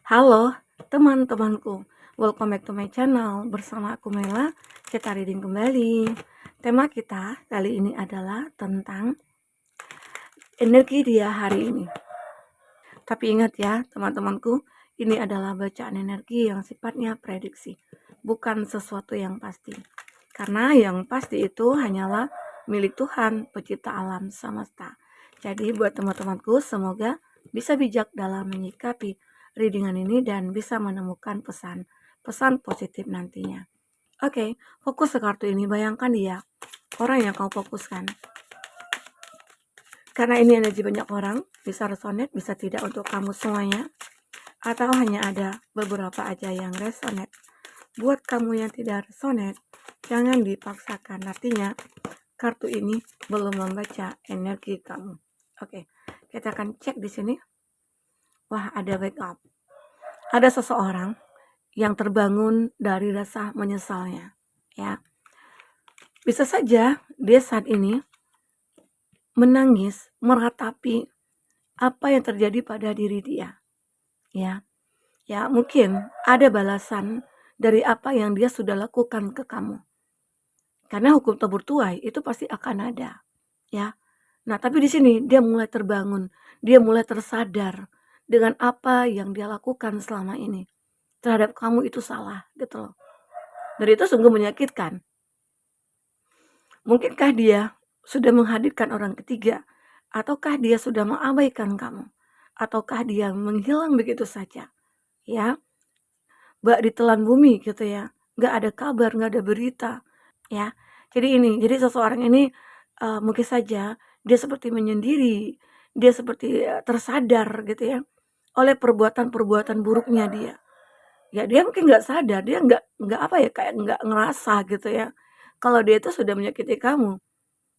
Halo teman-temanku, welcome back to my channel. Bersama aku Mela, kita reading kembali. Tema kita kali ini adalah tentang energi dia hari ini. Tapi ingat ya teman-temanku, ini adalah bacaan energi yang sifatnya prediksi, bukan sesuatu yang pasti. Karena yang pasti itu hanyalah milik Tuhan, pencipta alam semesta. Jadi buat teman-temanku, semoga bisa bijak dalam menyikapi readingan ini dan bisa menemukan pesan positif nantinya. Oke, fokus ke kartu ini. Bayangkan dia, orang yang kau fokuskan. Karena ini energi banyak orang, bisa resonate, bisa tidak untuk kamu semuanya. Atau hanya ada beberapa aja yang resonate. Buat kamu yang tidak resonate, jangan dipaksakan. Artinya, kartu ini belum membaca energi kamu. Oke, kita akan cek di sini. Wah, ada wake up. Ada seseorang yang terbangun dari rasa menyesalnya, ya. Bisa saja dia saat ini menangis meratapi apa yang terjadi pada diri dia, ya. Ya, mungkin ada balasan dari apa yang dia sudah lakukan ke kamu. Karena hukum tabur tuai itu pasti akan ada, ya. Nah, tapi di sini dia mulai terbangun, dia mulai tersadar dengan apa yang dia lakukan selama ini terhadap kamu itu salah, gitu loh. Dan itu sungguh menyakitkan. Mungkinkah dia sudah menghadirkan orang ketiga, ataukah dia sudah mengabaikan kamu, ataukah dia menghilang begitu saja, ya, bak ditelan bumi gitu ya, nggak ada kabar, nggak ada berita, ya. Jadi seseorang ini mungkin saja dia seperti menyendiri, dia seperti tersadar gitu ya, oleh perbuatan-perbuatan buruknya dia. Ya dia mungkin nggak sadar, dia nggak apa ya, kayak nggak ngerasa gitu ya, kalau dia itu sudah menyakiti kamu.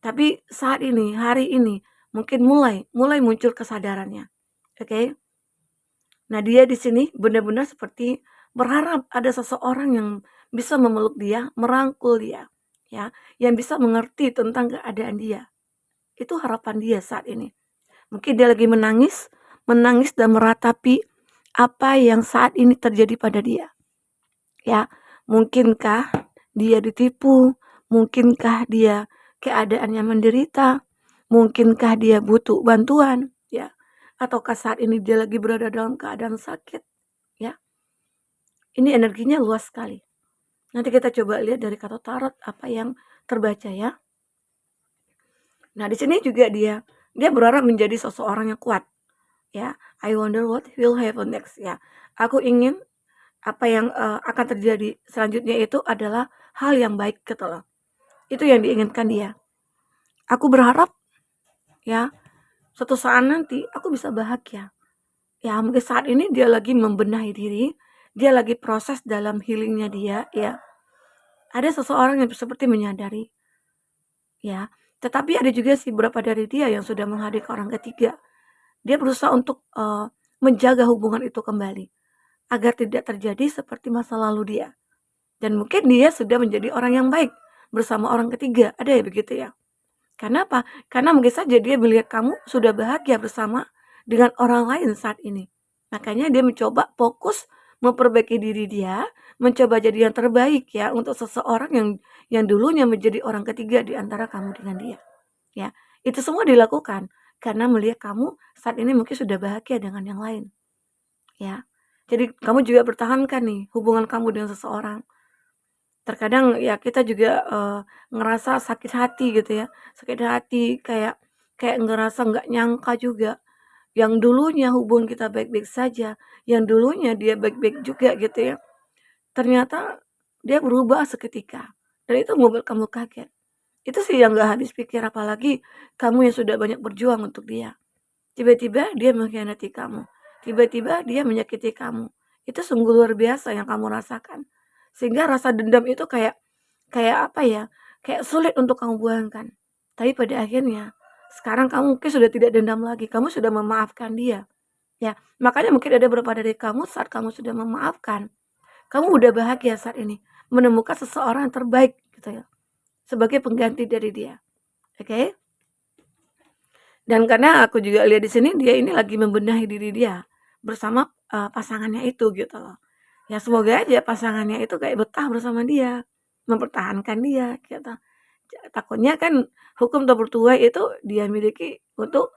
Tapi saat ini, hari ini, mungkin mulai muncul kesadarannya, oke? Nah, dia di sini benar-benar seperti berharap ada seseorang yang bisa memeluk dia, merangkul dia, ya, yang bisa mengerti tentang keadaan dia. Itu harapan dia saat ini. Mungkin dia lagi menangis, menangis dan meratapi apa yang saat ini terjadi pada dia. Ya, mungkinkah dia ditipu? Mungkinkah dia keadaannya menderita? Mungkinkah dia butuh bantuan? Ya, ataukah saat ini dia lagi berada dalam keadaan sakit? Ya, ini energinya luas sekali. Nanti kita coba lihat dari kartu tarot apa yang terbaca ya. Nah, di sini juga dia berharap menjadi seseorang yang kuat. Ya, I wonder what will happen next ya. Aku ingin apa yang akan terjadi selanjutnya itu adalah hal yang baik gitu loh. Itu yang diinginkan dia. Aku berharap ya suatu saat nanti aku bisa bahagia. Ya mungkin saat ini dia lagi membenahi diri, dia lagi proses dalam healingnya dia ya. Ada seseorang yang seperti menyadari ya. Tetapi ada juga sih beberapa dari dia yang sudah menghadirkan orang ketiga. Dia berusaha untuk menjaga hubungan itu kembali agar tidak terjadi seperti masa lalu dia. Dan mungkin dia sudah menjadi orang yang baik bersama orang ketiga, ada ya begitu ya. Karena apa? Karena mungkin saja dia melihat kamu sudah bahagia bersama dengan orang lain saat ini. Makanya dia mencoba fokus memperbaiki diri dia, mencoba jadi yang terbaik ya untuk seseorang yang dulunya menjadi orang ketiga di antara kamu dengan dia. Ya, itu semua dilakukan karena melihat kamu saat ini mungkin sudah bahagia dengan yang lain. Ya. Jadi kamu juga pertahankan nih hubungan kamu dengan seseorang. Terkadang ya kita juga ngerasa sakit hati gitu ya, sakit hati kayak kayak ngerasa nggak nyangka juga, yang dulunya hubungan kita baik-baik saja, yang dulunya dia baik-baik juga gitu ya, ternyata dia berubah seketika dan itu membuat kamu kaget. Itu sih yang nggak habis pikir, apalagi kamu yang sudah banyak berjuang untuk dia. Tiba-tiba dia mengkhianati kamu, tiba-tiba dia menyakiti kamu. Itu sungguh luar biasa yang kamu rasakan. Sehingga rasa dendam itu kayak kayak apa ya, kayak sulit untuk kamu buangkan. Tapi pada akhirnya, sekarang kamu mungkin sudah tidak dendam lagi, kamu sudah memaafkan dia. Ya, makanya mungkin ada beberapa dari kamu saat kamu sudah memaafkan, kamu udah bahagia saat ini, menemukan seseorang yang terbaik gitu ya, sebagai pengganti dari dia. Oke? Dan karena aku juga lihat di sini dia ini lagi membenahi diri dia bersama pasangannya itu gitu loh. Ya semoga aja pasangannya itu kayak betah bersama dia, mempertahankan dia gitu. Takutnya kan hukum tabur tuai itu dia miliki untuk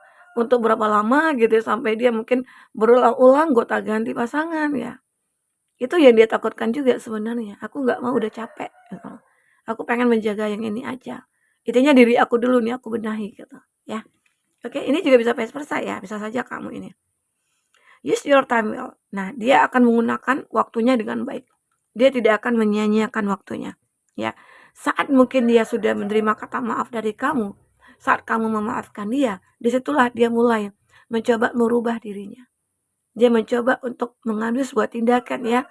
berapa lama gitu ya, sampai dia mungkin berulang-ulang gonta-ganti pasangan ya. Itu yang dia takutkan juga sebenarnya. Aku nggak mau, udah capek gitu. Aku pengen menjaga yang ini aja. Intinya diri aku dulu nih aku benahi gitu ya. Oke, ini juga bisa vice versa ya, bisa saja kamu ini. Use your time well. Nah, dia akan menggunakan waktunya dengan baik. Dia tidak akan menyia-nyiakan waktunya. Ya, saat mungkin dia sudah menerima kata maaf dari kamu, saat kamu memaafkan dia, disitulah dia mulai mencoba merubah dirinya. Dia mencoba untuk mengambil sebuah tindakan ya,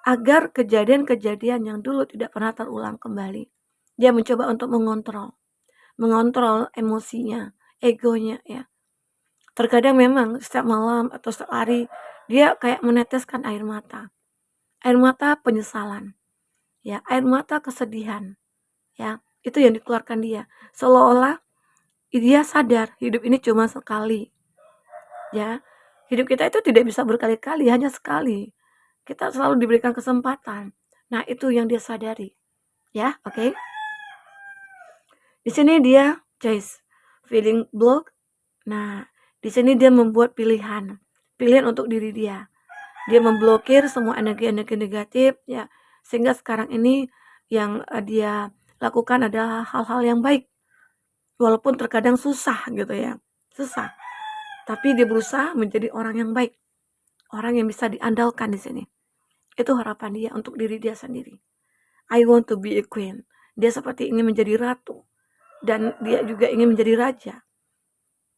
agar kejadian-kejadian yang dulu tidak pernah terulang kembali. Dia mencoba untuk mengontrol emosinya, egonya ya. Terkadang memang setiap malam atau setiap hari dia kayak meneteskan air mata. Air mata penyesalan, ya, air mata kesedihan, ya. Itu yang dikeluarkan dia. Seolah-olah dia sadar hidup ini cuma sekali, ya. Hidup kita itu tidak bisa berkali-kali, hanya sekali. Kita selalu diberikan kesempatan. Nah, itu yang dia sadari, ya, oke. Di sini dia choice, feeling block. Nah, di sini dia membuat pilihan untuk diri dia. Dia memblokir semua energi-energi negatif ya, sehingga sekarang ini yang dia lakukan adalah hal-hal yang baik. Walaupun terkadang susah gitu ya, susah. Tapi dia berusaha menjadi orang yang baik, orang yang bisa diandalkan di sini. Itu harapan dia untuk diri dia sendiri. I want to be a queen. Dia seperti ingin menjadi ratu dan dia juga ingin menjadi raja.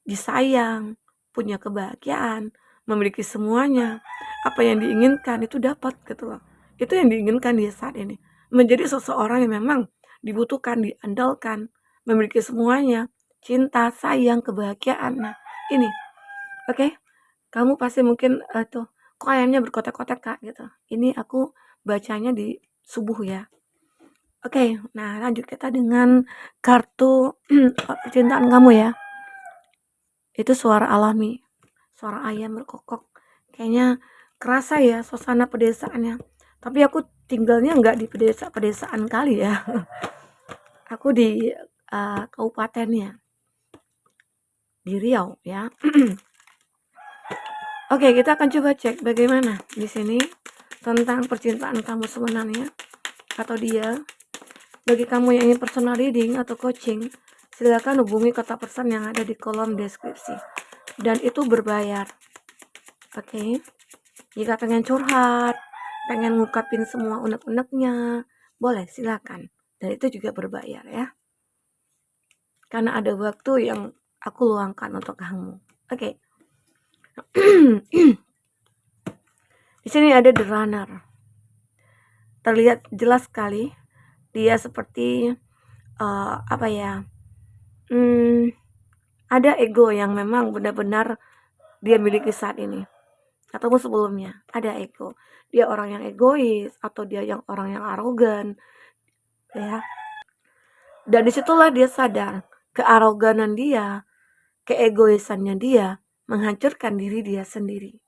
Disayang, punya kebahagiaan, memiliki semuanya. Apa yang diinginkan itu dapat gitu loh. Itu yang diinginkan dia saat ini. Menjadi seseorang yang memang dibutuhkan, diandalkan, memiliki semuanya, cinta, sayang, kebahagiaan. Nah, ini. Oke. Kamu pasti mungkin tuh kok ayamnya berkotak-kotak Kak gitu. Ini aku bacanya di subuh ya. Oke, nah lanjut kita dengan kartu percintaan kamu ya. Itu suara alami, suara ayam berkokok. Kayaknya kerasa ya suasana pedesaannya. Tapi aku tinggalnya nggak di pedesaan kali ya. Aku di kabupatennya, di Riau ya. Oke, kita akan coba cek bagaimana di sini tentang percintaan kamu sebenarnya atau dia. Bagi kamu yang ingin personal reading atau coaching, silakan hubungi kontak person yang ada di kolom deskripsi. Dan itu berbayar. Oke. Jika pengen curhat, pengen ngungkapin semua unek-uneknya, boleh silakan. Dan itu juga berbayar ya. Karena ada waktu yang aku luangkan untuk kamu. Oke. Di sini ada the runner. Terlihat jelas sekali dia seperti apa ya? Ada ego yang memang benar-benar dia miliki saat ini. Ataupun sebelumnya ada ego. Dia orang yang egois atau dia yang orang yang arogan ya. Dan disitulah dia sadar kearoganan dia, keegoisannya dia menghancurkan diri dia sendiri.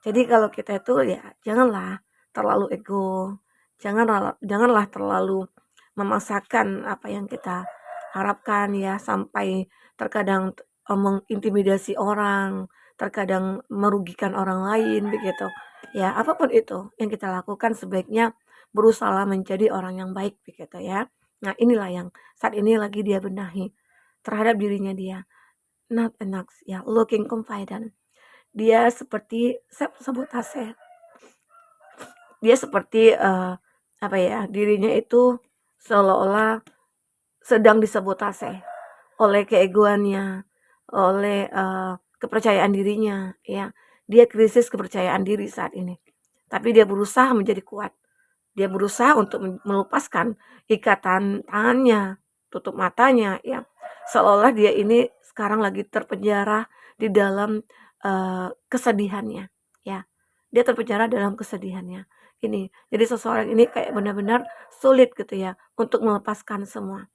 Jadi kalau kita itu ya janganlah terlalu ego, janganlah terlalu memaksakan apa yang kita harapkan ya, sampai terkadang mengintimidasi orang, terkadang merugikan orang lain begitu. Ya, apapun itu yang kita lakukan sebaiknya berusaha menjadi orang yang baik begitu ya. Nah, inilah yang saat ini lagi dia benahi terhadap dirinya dia. Not enough ya, looking confident. Dia seperti sabotase. Dia seperti apa ya, dirinya itu seolah-olah sedang disabotase oleh keegoannya, oleh kepercayaan dirinya ya. Dia krisis kepercayaan diri saat ini. Tapi dia berusaha menjadi kuat. Dia berusaha untuk melepaskan ikatan tangannya, tutup matanya ya. Seolah dia ini sekarang lagi terpenjara di dalam kesedihannya ya. Dia terpenjara dalam kesedihannya. Ini. Jadi seseorang ini kayak benar-benar sulit gitu ya untuk melepaskan semua.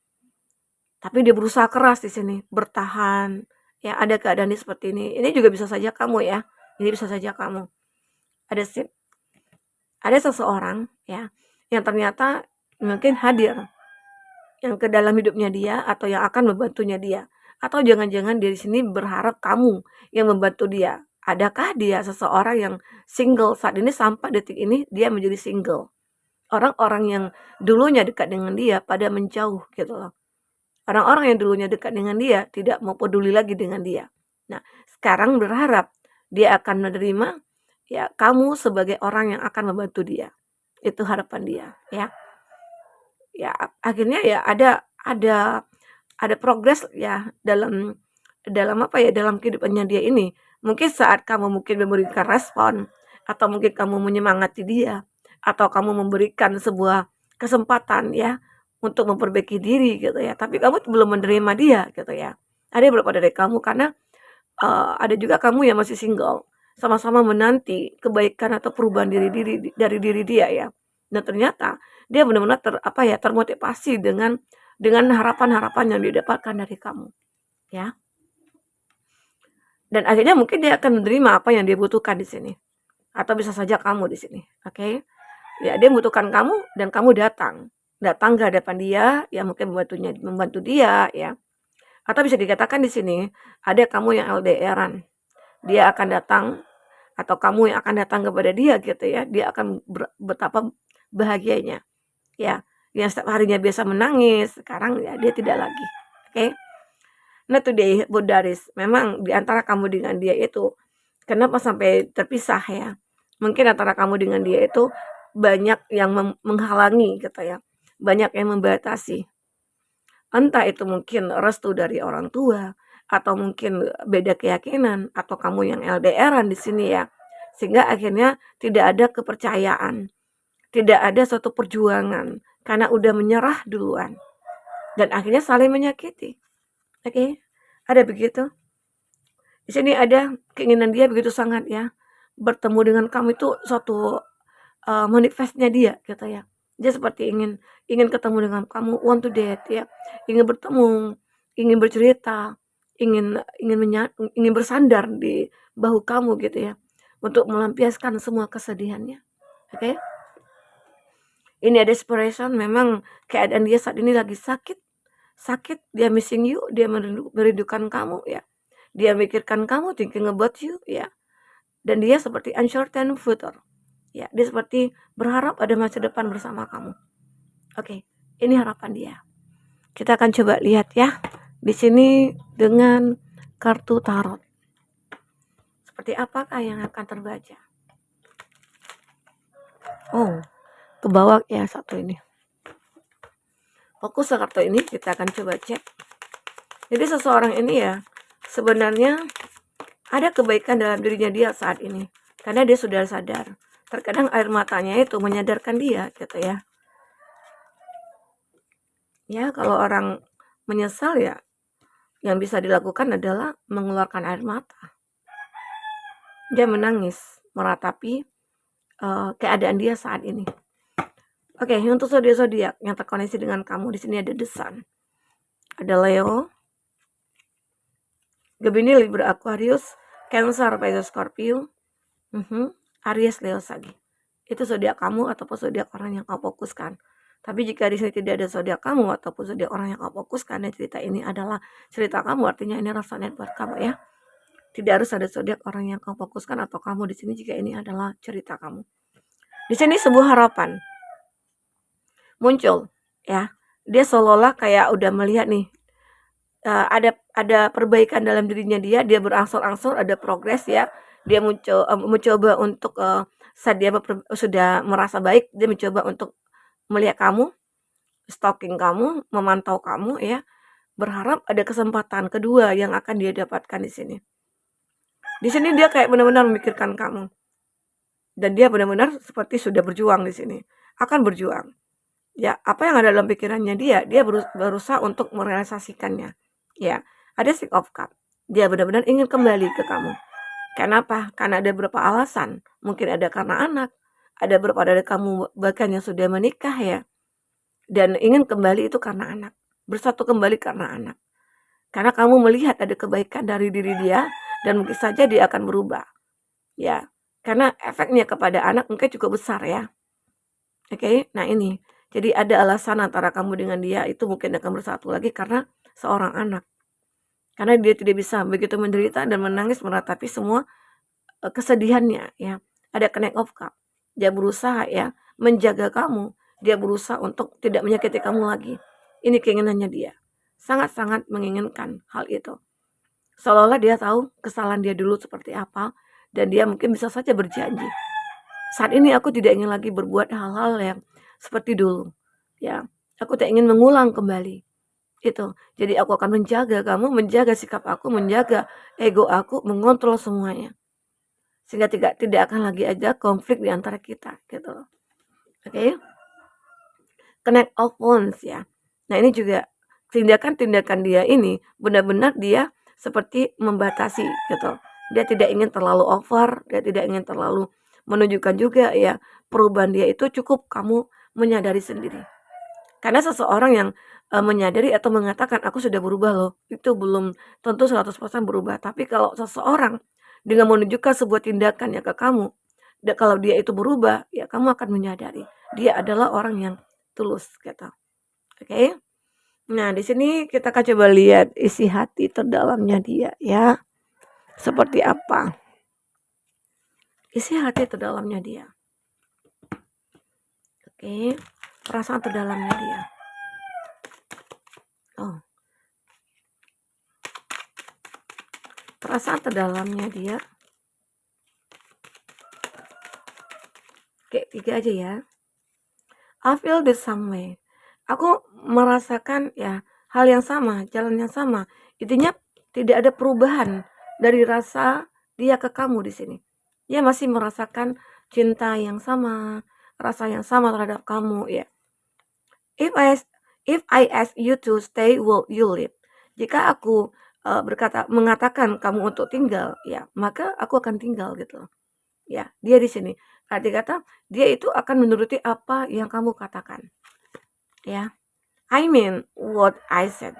Tapi dia berusaha keras di sini, bertahan. Ya, ada keadaan seperti ini. Ini juga bisa saja kamu ya. Ini bisa saja kamu. ada scene, ada seseorang ya yang ternyata mungkin hadir yang ke dalam hidupnya dia atau yang akan membantunya dia. Atau jangan-jangan dia di sini berharap kamu yang membantu dia. Adakah dia seseorang yang single saat ini sampai detik ini dia menjadi single? Orang-orang yang dulunya dekat dengan dia pada menjauh gitu loh. Orang-orang yang dulunya dekat dengan dia tidak mau peduli lagi dengan dia. Nah, sekarang berharap dia akan menerima ya kamu sebagai orang yang akan membantu dia. Itu harapan dia, ya. Ya, akhirnya ya ada progres ya dalam dalam apa ya, dalam kehidupannya dia ini. Mungkin saat kamu mungkin memberikan respon, atau mungkin kamu menyemangati dia, atau kamu memberikan sebuah kesempatan ya, untuk memperbaiki diri gitu ya, tapi kamu belum menerima dia gitu ya. Ada beberapa dari kamu karena, ada juga kamu yang masih single, sama-sama menanti kebaikan atau perubahan dari diri dia ya. Dan ternyata dia benar-benar apa ya, termotivasi dengan harapan-harapan yang didapatkan dari kamu, ya. Dan akhirnya mungkin dia akan menerima apa yang dia butuhkan di sini, atau bisa saja kamu di sini, oke? Ya, dia membutuhkan kamu dan kamu datang ke hadapan dia, ya mungkin membantu dia ya. Atau bisa dikatakan di sini ada kamu yang LDR-an, dia akan datang atau kamu yang akan datang kepada dia gitu ya, dia akan betapa bahagianya, ya. Yang setiap harinya biasa menangis, sekarang ya dia tidak lagi, oke? Nah today, Budaris, memang di antara kamu dengan dia itu, kenapa sampai terpisah ya? Mungkin antara kamu dengan dia itu banyak yang menghalangi gitu ya, banyak yang membatasi. Entah itu mungkin restu dari orang tua, atau mungkin beda keyakinan, atau kamu yang LDR-an di sini ya. Sehingga akhirnya tidak ada kepercayaan, tidak ada suatu perjuangan karena udah menyerah duluan dan akhirnya saling menyakiti. Oke, ada begitu. Di sini ada keinginan dia begitu sangat ya, bertemu dengan kamu itu suatu manifestnya dia gitu ya. Dia seperti ingin ketemu dengan kamu, want to date ya, ingin bertemu, ingin bercerita, ingin bersandar di bahu kamu gitu ya, untuk melampiaskan semua kesedihannya. Oke? Ini ada desperation, memang keadaan dia saat ini lagi sakit, dia missing you, dia merindukan kamu ya. Dia mikirkan kamu, thinking about you ya. Dan dia seperti uncertain future. Ya, dia seperti berharap ada masa depan bersama kamu. Oke, ini harapan dia. Kita akan coba lihat ya. Di sini dengan kartu tarot. Seperti apakah yang akan terbaca? Oh, ke bawah ya satu ini. Fokus ke kartu ini, kita akan coba cek. Jadi seseorang ini ya, sebenarnya ada kebaikan dalam dirinya dia saat ini. Karena dia sudah sadar. Terkadang air matanya itu menyadarkan dia gitu ya. Ya, kalau orang menyesal ya, yang bisa dilakukan adalah mengeluarkan air mata. Dia menangis, meratapi keadaan dia saat ini. Oke, untuk zodiak-zodiak yang terkoneksi dengan kamu, di sini ada The Sun. Ada Leo, Gemini, Libra, Aquarius, Cancer, Pisces, Scorpio, Aries, Leo, Sagi. Itu zodiak kamu ataupun zodiak orang yang kau fokuskan. Tapi jika di sini tidak ada zodiak kamu ataupun zodiak orang yang kau fokuskan, dan cerita ini adalah cerita kamu, artinya ini resonate buat kamu ya. Tidak harus ada zodiak orang yang kau fokuskan atau kamu di sini jika ini adalah cerita kamu. Di sini sebuah harapan muncul ya. Dia seolah-olah kayak udah melihat nih ada perbaikan dalam dirinya dia berangsur-angsur ada progres ya. Dia mencoba untuk saat dia sudah merasa baik, dia mencoba untuk melihat kamu, stalking kamu, memantau kamu ya, berharap ada kesempatan kedua yang akan dia dapatkan di sini. Di sini dia kayak benar-benar memikirkan kamu. Dan dia benar-benar seperti sudah berjuang di sini, akan berjuang. Ya, apa yang ada dalam pikirannya dia berusaha untuk merealisasikannya. Ya, ada Six of Cups. Dia benar-benar ingin kembali ke kamu. Kenapa? Karena ada beberapa alasan. Mungkin ada karena anak, ada beberapa dari kamu bahkan yang sudah menikah ya. Dan ingin kembali itu karena anak. Bersatu kembali karena anak. Karena kamu melihat ada kebaikan dari diri dia dan mungkin saja dia akan berubah. Ya, Karena efeknya kepada anak mungkin cukup besar ya. Oke, nah ini. Jadi ada alasan antara kamu dengan dia itu mungkin akan bersatu lagi karena seorang anak. Karena dia tidak bisa begitu menderita dan menangis meratapi semua kesedihannya ya. Ada connect of cup. Dia berusaha ya menjaga kamu. Dia berusaha untuk tidak menyakiti kamu lagi. Ini keinginannya dia. Sangat-sangat menginginkan hal itu. Seolah-olah dia tahu kesalahan dia dulu seperti apa dan dia mungkin bisa saja berjanji. Saat ini aku tidak ingin lagi berbuat hal-hal yang seperti dulu. Ya, aku tak ingin mengulang kembali. Itu. Jadi aku akan menjaga kamu, menjaga sikap aku, menjaga ego aku, mengontrol semuanya. Sehingga tidak akan lagi ada konflik di antara kita, gitu loh. Oke? Connect of wounds ya. Nah, ini juga tindakan-tindakan dia ini benar-benar dia seperti membatasi gitu. Dia tidak ingin terlalu over, dia tidak ingin terlalu menunjukkan juga ya perubahan dia itu cukup kamu menyadari sendiri. Karena seseorang yang menyadari atau mengatakan aku sudah berubah loh, itu belum tentu 100% berubah. Tapi kalau seseorang dengan menunjukkan sebuah tindakan ya ke kamu, kalau dia itu berubah, ya kamu akan menyadari dia adalah orang yang tulus gitu. Oke. Nah, di sini kita akan coba lihat isi hati terdalamnya dia ya. Seperti apa? Isi hati terdalamnya dia. Oke. Perasaan terdalamnya dia. Oh. Perasaan terdalamnya dia. Oke, 3 aja ya. I feel the same way. Aku merasakan ya hal yang sama, jalan yang sama. Intinya tidak ada perubahan dari rasa dia ke kamu di sini. Dia masih merasakan cinta yang sama, rasa yang sama terhadap kamu ya. If I if I ask you to stay, will you leave? Jika aku mengatakan kamu untuk tinggal, ya maka aku akan tinggal gitu loh. Ya, dia di sini. Arti kata dia itu akan menuruti apa yang kamu katakan. Ya. I mean what I said.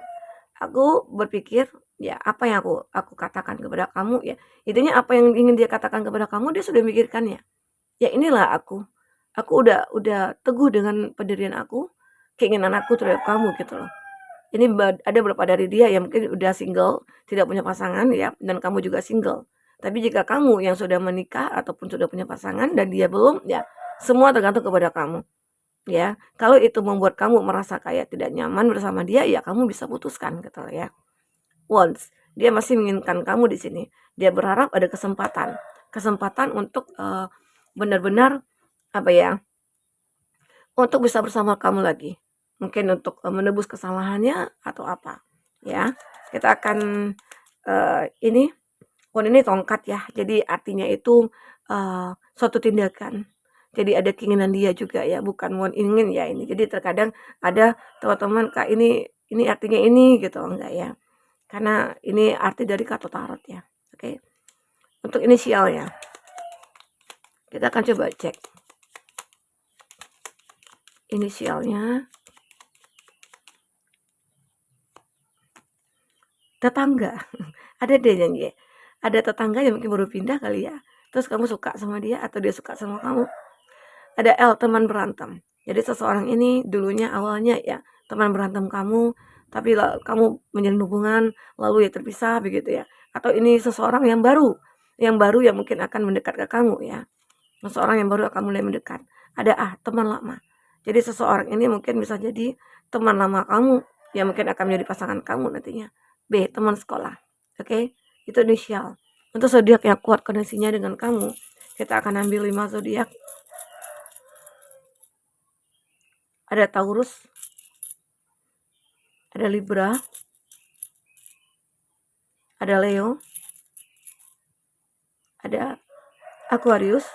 Aku berpikir ya apa yang aku katakan kepada kamu ya. Intinya apa yang ingin dia katakan kepada kamu dia sudah memikirkannya. Ya inilah aku. Aku udah teguh dengan pendirian aku, keinginan aku terhadap kamu gitu loh. Ini ada beberapa dari dia yang mungkin udah single, tidak punya pasangan ya, dan kamu juga single. Tapi jika kamu yang sudah menikah ataupun sudah punya pasangan dan dia belum, ya semua tergantung kepada kamu. Ya, kalau itu membuat kamu merasa kayak tidak nyaman bersama dia, ya kamu bisa putuskan gitu loh ya. Once dia masih menginginkan kamu di sini, dia berharap ada kesempatan untuk benar-benar apa ya, untuk bisa bersama kamu lagi. Mungkin untuk menebus kesalahannya atau apa, ya. Kita akan ini ini tongkat ya. Jadi artinya itu suatu tindakan. Jadi ada keinginan dia juga ya, bukan ingin ya ini. Jadi terkadang ada teman-teman Kak ini artinya ini gitu, enggak ya. Karena ini arti dari kata tarot ya. Oke. Untuk inisialnya kita akan coba cek inisialnya. Tetangga. Ada deh janji. Ada tetangga yang mungkin baru pindah kali ya. Terus kamu suka sama dia atau dia suka sama kamu. Ada L, teman berantem. Jadi seseorang ini dulunya awalnya ya teman berantem kamu, tapi kamu menjalin hubungan lalu ya terpisah begitu ya. Atau ini seseorang yang baru yang mungkin akan mendekat ke kamu ya. Seseorang yang baru akan mulai mendekat. Ada A, teman lama. Jadi seseorang ini mungkin bisa jadi teman lama kamu yang mungkin akan menjadi pasangan kamu nantinya. B, teman sekolah. Oke, itu inisial. Untuk zodiak yang kuat koneksinya dengan kamu, kita akan ambil 5 zodiak. Ada Taurus, ada Libra, ada Leo, ada Aquarius,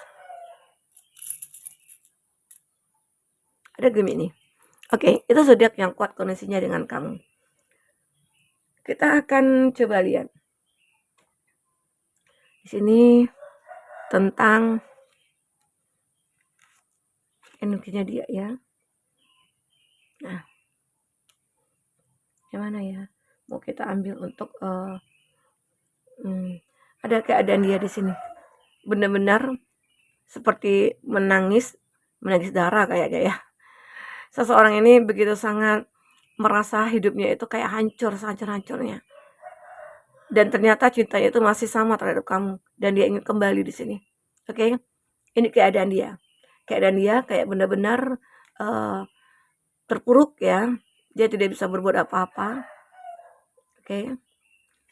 ada Gemini. Oke, itu zodiak yang kuat koneksinya dengan kamu. Kita akan coba lihat di sini tentang energinya dia ya. Nah, yang mana ya? Mau kita ambil untuk ada keadaan dia di sini. Benar-benar seperti menangis darah kayaknya ya. Seseorang ini begitu sangat merasa hidupnya itu kayak hancur sehancur-hancurnya. Dan ternyata cintanya itu masih sama terhadap kamu dan dia ingin kembali di sini. Oke? Ini keadaan dia. Keadaan dia kayak benar-benar eh, terpuruk ya. Dia tidak bisa berbuat apa-apa. Oke.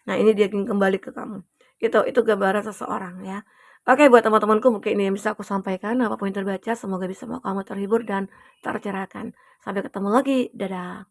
Nah, ini dia ingin kembali ke kamu. Itu gambaran seseorang ya. Oke, buat teman-temanku mungkin ini yang bisa aku sampaikan. Apapun yang terbaca, semoga bisa membawa kamu terhibur dan tercerahkan. Sampai ketemu lagi. Dadah.